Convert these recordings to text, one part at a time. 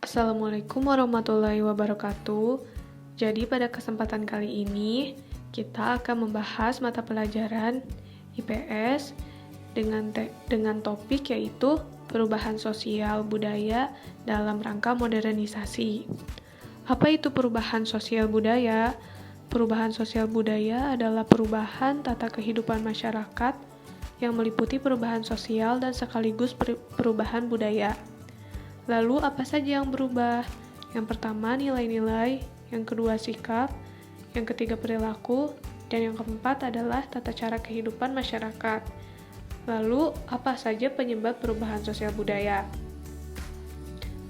Assalamualaikum warahmatullahi wabarakatuh. Jadi pada kesempatan kali ini kita akan membahas mata pelajaran IPS dengan topik yaitu perubahan sosial budaya dalam rangka modernisasi. Apa itu perubahan sosial budaya? Perubahan sosial budaya adalah perubahan tata kehidupan masyarakat yang meliputi perubahan sosial dan sekaligus perubahan budaya. Lalu apa saja yang berubah? Yang pertama nilai-nilai, yang kedua sikap, yang ketiga perilaku, dan yang keempat adalah tata cara kehidupan masyarakat. Lalu apa saja penyebab perubahan sosial budaya?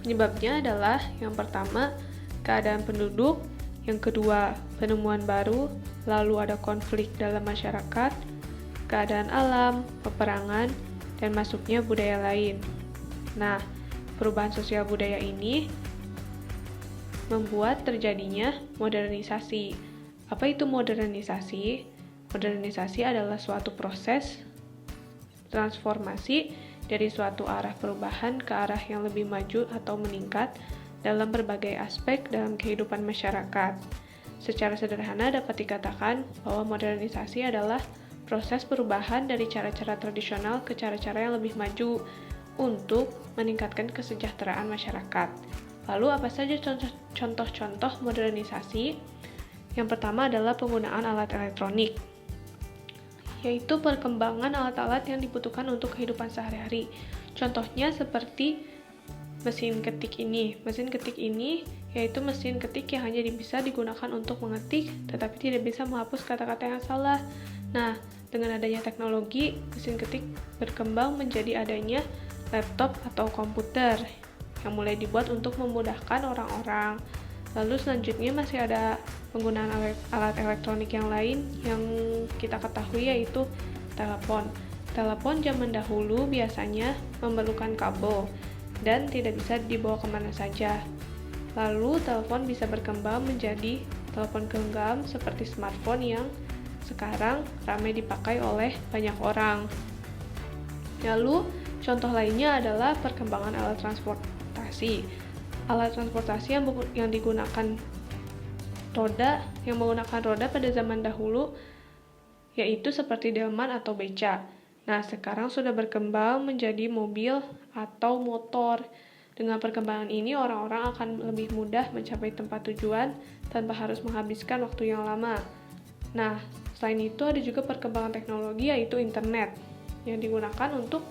Penyebabnya adalah yang pertama keadaan penduduk, yang kedua penemuan baru, lalu ada konflik dalam masyarakat, keadaan alam, peperangan, dan masuknya budaya lain. Nah, perubahan sosial budaya ini membuat terjadinya modernisasi. Apa itu modernisasi? Modernisasi adalah suatu proses transformasi dari suatu arah perubahan ke arah yang lebih maju atau meningkat dalam berbagai aspek dalam kehidupan masyarakat. Secara sederhana dapat dikatakan bahwa modernisasi adalah proses perubahan dari cara-cara tradisional ke cara-cara yang lebih maju untuk meningkatkan kesejahteraan masyarakat. Lalu apa saja contoh-contoh modernisasi? Yang pertama adalah penggunaan alat elektronik, yaitu perkembangan alat-alat yang dibutuhkan untuk kehidupan sehari-hari. Contohnya seperti mesin ketik ini. Mesin ketik ini yaitu mesin ketik yang hanya bisa digunakan untuk mengetik, tetapi tidak bisa menghapus kata-kata yang salah. Nah, dengan adanya teknologi, mesin ketik berkembang menjadi adanya laptop atau komputer yang mulai dibuat untuk memudahkan orang-orang. Lalu selanjutnya masih ada penggunaan alat elektronik yang lain yang kita ketahui yaitu telepon. Telepon zaman dahulu biasanya memerlukan kabel dan tidak bisa dibawa kemana saja. Lalu telepon bisa berkembang menjadi telepon genggam seperti smartphone yang sekarang ramai dipakai oleh banyak orang. Lalu contoh lainnya adalah perkembangan alat transportasi. Alat transportasi yang menggunakan roda pada zaman dahulu yaitu seperti delman atau beca. Nah, sekarang sudah berkembang menjadi mobil atau motor. Dengan perkembangan ini, orang-orang akan lebih mudah mencapai tempat tujuan tanpa harus menghabiskan waktu yang lama. Nah, selain itu ada juga perkembangan teknologi yaitu internet yang digunakan untuk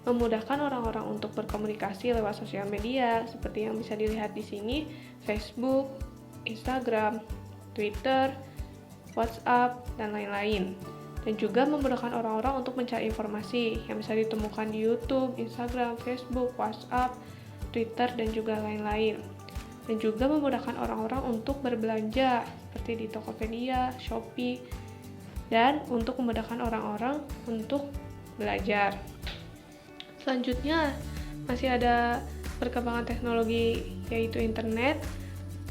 memudahkan orang-orang untuk berkomunikasi lewat sosial media seperti yang bisa dilihat di sini, Facebook, Instagram, Twitter, WhatsApp, dan lain-lain. Dan juga memudahkan orang-orang untuk mencari informasi yang bisa ditemukan di YouTube, Instagram, Facebook, WhatsApp, Twitter, dan juga lain-lain. Dan juga memudahkan orang-orang untuk berbelanja seperti di Tokopedia, Shopee, dan untuk memudahkan orang-orang untuk belajar. Selanjutnya masih ada perkembangan teknologi yaitu internet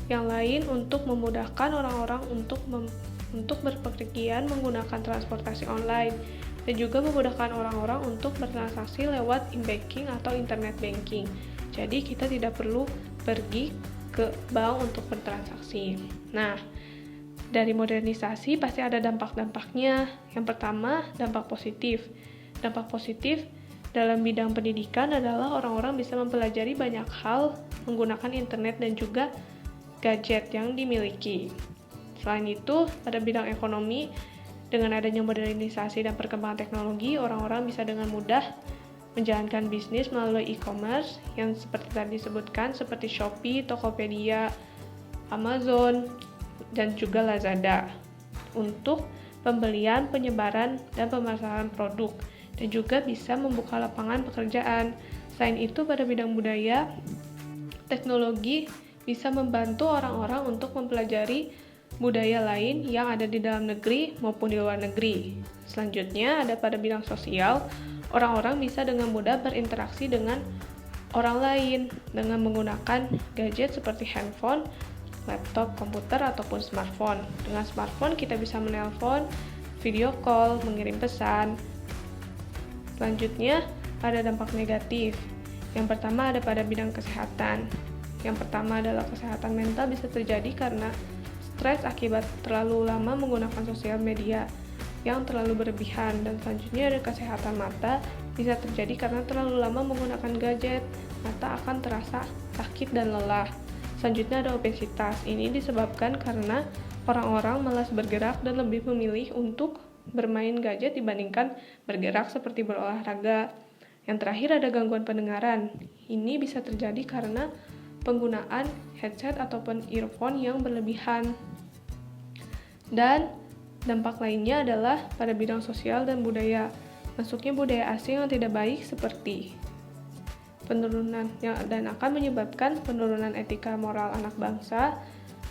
yang lain untuk memudahkan orang-orang untuk berpergian menggunakan transportasi online dan juga memudahkan orang-orang untuk bertransaksi lewat e-banking atau internet banking. Jadi kita tidak perlu pergi ke bank untuk bertransaksi. Nah, dari modernisasi pasti ada dampak-dampaknya. Yang pertama, dampak positif. Dampak positif dalam bidang pendidikan adalah orang-orang bisa mempelajari banyak hal menggunakan internet dan juga gadget yang dimiliki. Selain itu, pada bidang ekonomi, dengan adanya modernisasi dan perkembangan teknologi, orang-orang bisa dengan mudah menjalankan bisnis melalui e-commerce yang seperti tadi disebutkan seperti Shopee, Tokopedia, Amazon, dan juga Lazada untuk pembelian, penyebaran, dan pemasaran produk, dan juga bisa membuka lapangan pekerjaan. Selain itu, pada bidang budaya, teknologi bisa membantu orang-orang untuk mempelajari budaya lain yang ada di dalam negeri maupun di luar negeri. Selanjutnya, ada pada bidang sosial, orang-orang bisa dengan mudah berinteraksi dengan orang lain dengan menggunakan gadget seperti handphone, laptop, komputer, ataupun smartphone. Dengan smartphone, kita bisa menelpon, video call, mengirim pesan. Selanjutnya, ada dampak negatif. Yang pertama ada pada bidang kesehatan. Yang pertama adalah kesehatan mental bisa terjadi karena stres akibat terlalu lama menggunakan sosial media yang terlalu berlebihan. Dan selanjutnya ada kesehatan mata bisa terjadi karena terlalu lama menggunakan gadget. Mata akan terasa sakit dan lelah. Selanjutnya ada obesitas. Ini disebabkan karena orang-orang malas bergerak dan lebih memilih untuk bermain gadget dibandingkan bergerak seperti berolahraga. Yang terakhir ada gangguan pendengaran. Ini bisa terjadi karena penggunaan headset ataupun earphone yang berlebihan. Dan dampak lainnya adalah pada bidang sosial dan budaya. Masuknya budaya asing yang tidak baik seperti penurunan dan akan menyebabkan penurunan etika moral anak bangsa,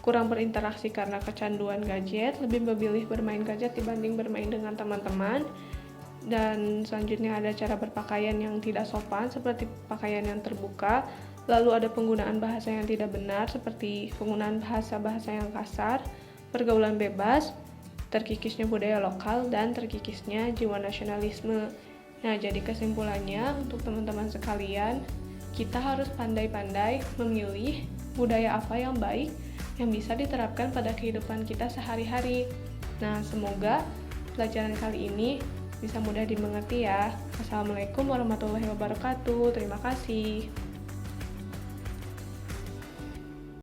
kurang berinteraksi karena kecanduan gadget, lebih memilih bermain gadget dibanding bermain dengan teman-teman. Dan selanjutnya ada cara berpakaian yang tidak sopan seperti pakaian yang terbuka. Lalu ada penggunaan bahasa yang tidak benar seperti penggunaan bahasa-bahasa yang kasar, pergaulan bebas, terkikisnya budaya lokal, dan terkikisnya jiwa nasionalisme. Nah, jadi kesimpulannya untuk teman-teman sekalian, kita harus pandai-pandai memilih budaya apa yang baik yang bisa diterapkan pada kehidupan kita sehari-hari. Nah, semoga pelajaran kali ini bisa mudah dimengerti ya. Assalamualaikum warahmatullahi wabarakatuh. Terima kasih.